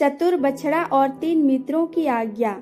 चतुर बछड़ा और 3 मित्रों की आज्ञा।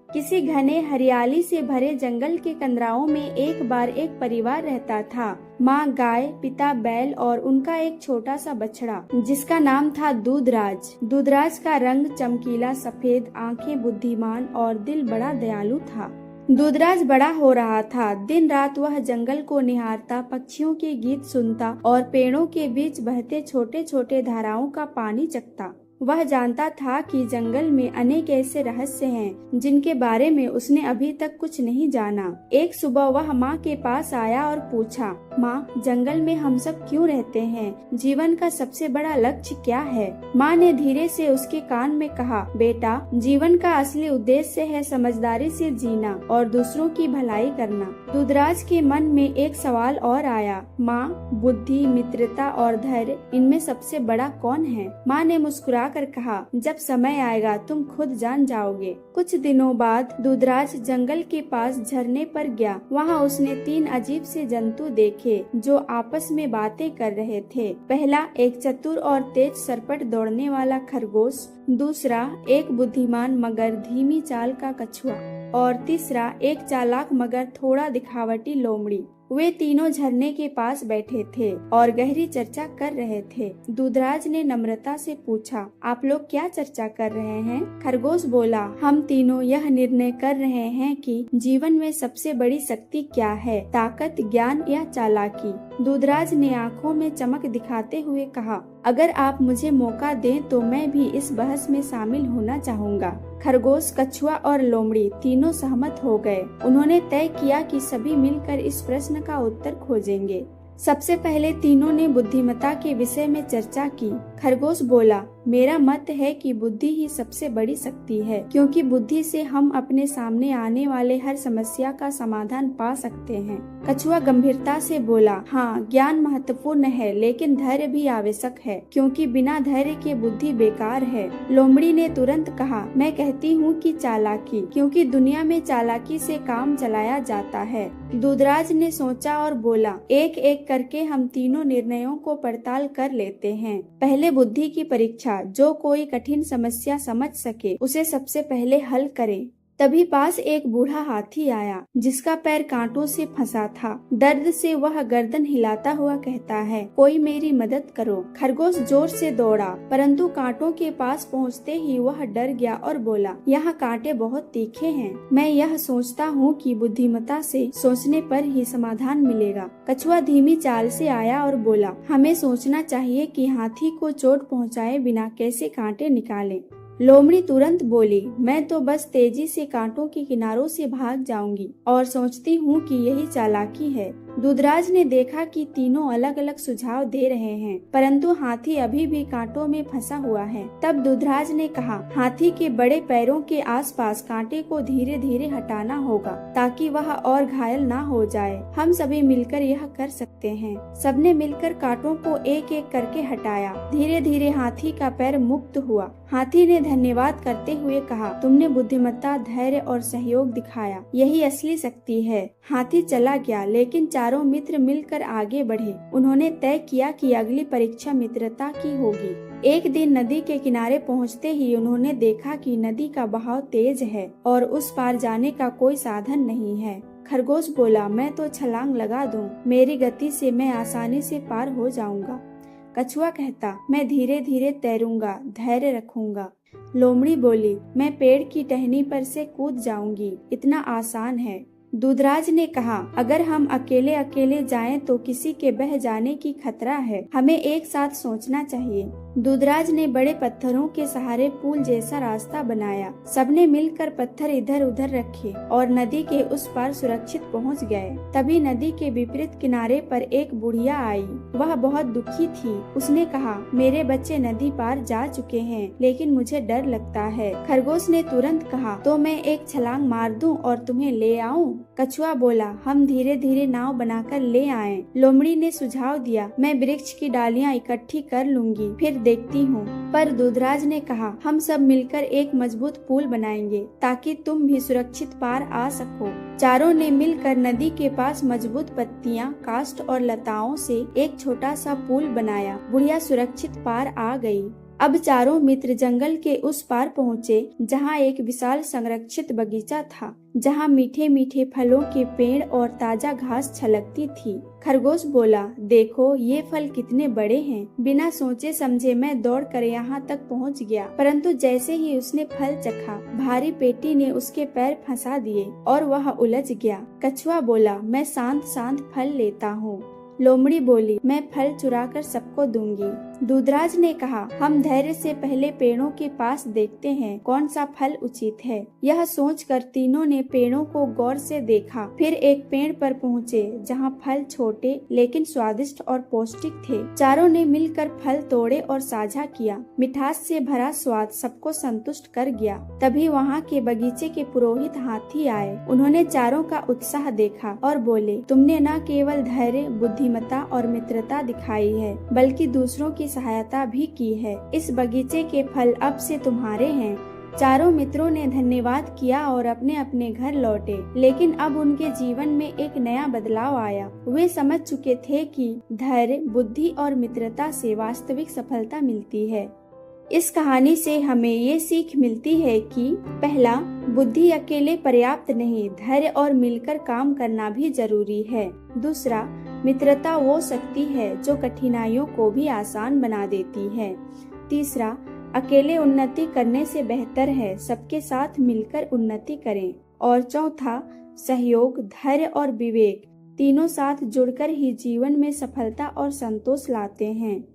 किसी घने हरियाली से भरे जंगल के कंदराओं में एक बार एक परिवार रहता था। माँ गाय, पिता बैल और उनका एक छोटा सा बछड़ा जिसका नाम था दूधराज। दूधराज का रंग चमकीला सफेद, आंखें बुद्धिमान और दिल बड़ा दयालु था। दूधराज बड़ा हो रहा था। दिन रात वह जंगल को निहारता, पक्षियों के गीत सुनता और पेड़ों के बीच बहते छोटे छोटे धाराओं का पानी चखता। वह जानता था कि जंगल में अनेक ऐसे रहस्य हैं जिनके बारे में उसने अभी तक कुछ नहीं जाना। एक सुबह वह माँ के पास आया और पूछा, माँ, जंगल में हम सब क्यों रहते हैं? जीवन का सबसे बड़ा लक्ष्य क्या है? माँ ने धीरे से उसके कान में कहा, बेटा, जीवन का असली उद्देश्य है समझदारी से जीना और दूसरों की भलाई करना। दूधराज के मन में एक सवाल और आया, माँ, बुद्धि, मित्रता और धैर्य, इनमें सबसे बड़ा कौन है? माँ ने मुस्कुरा कर कहा, जब समय आएगा तुम खुद जान जाओगे। कुछ दिनों बाद दूधराज जंगल के पास झरने पर गया। वहाँ उसने 3 अजीब से जंतु देखे जो आपस में बातें कर रहे थे। पहला एक चतुर और तेज सरपट दौड़ने वाला खरगोश, दूसरा एक बुद्धिमान मगर धीमी चाल का कछुआ और तीसरा एक चालाक मगर थोड़ा दिखावटी लोमड़ी। वे तीनों झरने के पास बैठे थे और गहरी चर्चा कर रहे थे। दूधराज ने नम्रता से पूछा, आप लोग क्या चर्चा कर रहे हैं? खरगोश बोला, हम तीनों यह निर्णय कर रहे हैं कि जीवन में सबसे बड़ी शक्ति क्या है, ताकत, ज्ञान या चालाकी। दूधराज ने आंखों में चमक दिखाते हुए कहा, अगर आप मुझे मौका दें तो मैं भी इस बहस में शामिल होना चाहूँगा। खरगोश, कछुआ और लोमड़ी तीनों सहमत हो गए। उन्होंने तय किया कि सभी मिलकर इस प्रश्न का उत्तर खोजेंगे। सबसे पहले तीनों ने बुद्धिमत्ता के विषय में चर्चा की। खरगोश बोला, मेरा मत है कि बुद्धि ही सबसे बड़ी शक्ति है, क्योंकि बुद्धि से हम अपने सामने आने वाले हर समस्या का समाधान पा सकते हैं। कछुआ गंभीरता से बोला, हाँ, ज्ञान महत्वपूर्ण है, लेकिन धैर्य भी आवश्यक है, क्योंकि बिना धैर्य के बुद्धि बेकार है। लोमड़ी ने तुरंत कहा, मैं कहती हूँ कि चालाकी, क्योंकि दुनिया में चालाकी से काम चलाया जाता है। दूधराज ने सोचा और बोला, एक एक करके हम तीनों निर्णयों को पड़ताल कर लेते हैं। पहले बुद्धि की परीक्षा। जो कोई कठिन समस्या समझ सके उसे सबसे पहले हल करे। तभी पास एक बूढ़ा हाथी आया जिसका पैर कांटों से फंसा था। दर्द से वह गर्दन हिलाता हुआ कहता है, कोई मेरी मदद करो। खरगोश जोर से दौड़ा, परंतु कांटों के पास पहुंचते ही वह डर गया और बोला, यहाँ कांटे बहुत तीखे हैं। मैं यह सोचता हूँ कि बुद्धिमत्ता से सोचने पर ही समाधान मिलेगा। कछुआ धीमी चाल से आया और बोला, हमें सोचना चाहिए कि हाथी को चोट पहुँचाए बिना कैसे कांटे निकालें। लोमड़ी तुरंत बोली, मैं तो बस तेजी से कांटों के किनारों से भाग जाऊंगी और सोचती हूँ कि यही चालाकी है। दूधराज ने देखा कि तीनों अलग अलग सुझाव दे रहे हैं, परंतु हाथी अभी भी कांटों में फंसा हुआ है। तब दूधराज ने कहा, हाथी के बड़े पैरों के आसपास कांटे को धीरे धीरे हटाना होगा ताकि वह और घायल ना हो जाए। हम सभी मिलकर यह कर सकते हैं। सबने मिलकर कांटों को एक एक करके हटाया। धीरे धीरे हाथी का पैर मुक्त हुआ। हाथी ने धन्यवाद करते हुए कहा, तुमने बुद्धिमत्ता, धैर्य और सहयोग दिखाया, यही असली शक्ति है। हाथी चला गया, लेकिन चारों मित्र मिलकर आगे बढ़े। उन्होंने तय किया कि अगली परीक्षा मित्रता की होगी। एक दिन नदी के किनारे पहुंचते ही उन्होंने देखा कि नदी का बहाव तेज है और उस पार जाने का कोई साधन नहीं है। खरगोश बोला, मैं तो छलांग लगा दूं, मेरी गति से मैं आसानी से पार हो जाऊंगा। कछुआ कहता, मैं धीरे धीरे तैरूंगा, धैर्य रखूंगा। लोमड़ी बोली, मैं पेड़ की टहनी पर से कूद जाऊंगी, इतना आसान है। दूधराज ने कहा, अगर हम अकेले अकेले जाएं तो किसी के बह जाने की खतरा है, हमें एक साथ सोचना चाहिए। दूधराज ने बड़े पत्थरों के सहारे पुल जैसा रास्ता बनाया। सबने मिलकर पत्थर इधर उधर रखे और नदी के उस पार सुरक्षित पहुंच गए। तभी नदी के विपरीत किनारे पर एक बुढ़िया आई। वह बहुत दुखी थी। उसने कहा, मेरे बच्चे नदी पार जा चुके हैं, लेकिन मुझे डर लगता है। खरगोश ने तुरंत कहा, तो मैं एक छलांग मार दूं और तुम्हें ले आऊं? कछुआ बोला, हम धीरे धीरे नाव बनाकर ले आएं। लोमड़ी ने सुझाव दिया, मैं वृक्ष की डालियां इकट्ठी कर लूंगी, फिर देखती हूँ। पर दूधराज ने कहा, हम सब मिलकर एक मजबूत पुल बनाएंगे ताकि तुम भी सुरक्षित पार आ सको। चारों ने मिलकर नदी के पास मजबूत पत्तियां, काष्ठ और लताओं से एक छोटा सा पुल बनाया। बुढ़िया सुरक्षित पार आ गई। अब चारों मित्र जंगल के उस पार पहुँचे जहाँ एक विशाल संरक्षित बगीचा था, जहाँ मीठे मीठे फलों के पेड़ और ताजा घास छलकती थी। खरगोश बोला, देखो ये फल कितने बड़े हैं। बिना सोचे समझे मैं दौड़कर यहाँ तक पहुँच गया, परंतु जैसे ही उसने फल चखा, भारी पेटी ने उसके पैर फंसा दिए और वह उलझ गया। कछुआ बोला, मैं शांत शांत फल लेता हूँ। लोमड़ी बोली, मैं फल चुरा कर सबको दूंगी। दूधराज ने कहा, हम धैर्य से पहले पेड़ों के पास देखते हैं कौन सा फल उचित है। यह सोचकर तीनों ने पेड़ों को गौर से देखा, फिर एक पेड़ पर पहुँचे जहाँ फल छोटे लेकिन स्वादिष्ट और पौष्टिक थे। चारों ने मिलकर फल तोड़े और साझा किया। मिठास से भरा स्वाद सबको संतुष्ट कर गया। तभी वहाँ के बगीचे के पुरोहित हाथी आए। उन्होंने चारों का उत्साह देखा और बोले, तुमने न केवल धैर्य, बुद्धिमत्ता और मित्रता दिखाई है, बल्कि दूसरों की सहायता भी की है। इस बगीचे के फल अब से तुम्हारे हैं। चारों मित्रों ने धन्यवाद किया और अपने अपने घर लौटे। लेकिन अब उनके जीवन में एक नया बदलाव आया। वे समझ चुके थे कि धैर्य, बुद्धि और मित्रता से वास्तविक सफलता मिलती है। इस कहानी से हमें ये सीख मिलती है कि पहला, बुद्धि अकेले पर्याप्त नहीं, धैर्य और मिलकर काम करना भी जरूरी है। दूसरा, मित्रता वो शक्ति है जो कठिनाइयों को भी आसान बना देती है। तीसरा, अकेले उन्नति करने से बेहतर है सबके साथ मिलकर उन्नति करें। और चौथा, सहयोग, धैर्य और विवेक तीनों साथ जुड़कर ही जीवन में सफलता और संतोष लाते हैं।